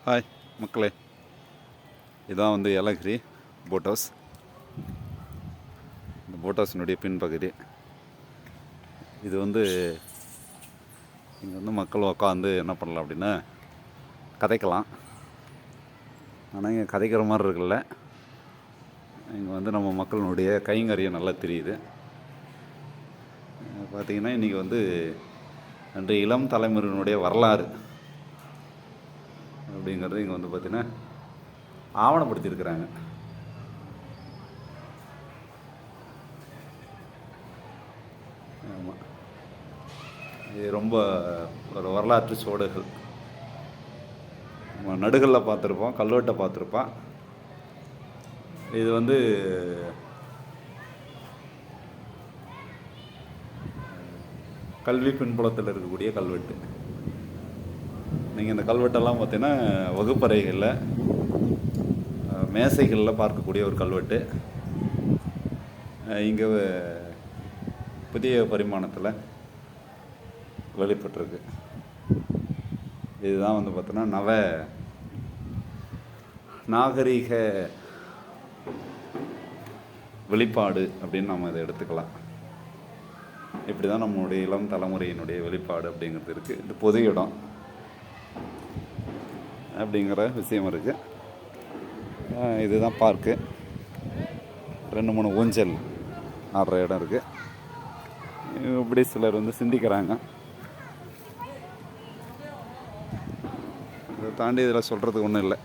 Hi மக்களே, இதான் வந்து ஏலகிரி போட் ஹவுஸ். இந்த போட் ஹவுஸினுடைய பின்பகுதி இது வந்து இங்கே வந்து மக்கள் உட்காந்து என்ன பண்ணலாம் அப்படின்னா கதைக்கலாம். ஆனால் இங்கே கதைக்கிற மாதிரி இருக்குல்ல, இங்கே வந்து நம்ம மக்களினுடைய கைங்கரியம் நல்லா தெரியுது. பார்த்திங்கன்னா இன்றைக்கி வந்து அன்றைய இளம் தலைமுறையினுடைய வரலாறு அப்படிங்கிறது இங்கே வந்து பார்த்திங்கன்னா ஆவணப்படுத்தியிருக்கிறாங்க. ஆமாம், இது ரொம்ப ஒரு வரலாற்று சோடுகள். நம்ம நடுகளில் பார்த்துருப்போம், கல்வெட்டை பார்த்துருப்போம். இது வந்து கல்வி பின்புலத்தில் இருக்கக்கூடிய கல்வெட்டு. நீங்கள் இந்த கல்வெட்டெல்லாம் பார்த்தீங்கன்னா வகுப்பறைகளில் மேசைகளில் பார்க்கக்கூடிய ஒரு கல்வெட்டு. இங்கே புதிய பரிமாணத்தில் வெளிப்பட்டிருக்கு. இதுதான் வந்து பார்த்தோன்னா நாகரீக வெளிப்பாடு அப்படின்னு நம்ம இதை எடுத்துக்கலாம். இப்படி தான் நம்மளுடைய இளம் தலைமுறையினுடைய வெளிப்பாடு அப்படிங்கிறது இருக்குது. இது பொது இடம் அப்படிங்கிற விஷயம் இருக்குது. இதுதான் பார்க்கு. 2-3 ஊஞ்சல் ஆடுற இடம் இருக்குது. இப்படி சிலர் வந்து சிந்திக்கிறாங்க. இதை தாண்டி இதில் சொல்கிறதுக்கு ஒன்றும் இல்லை.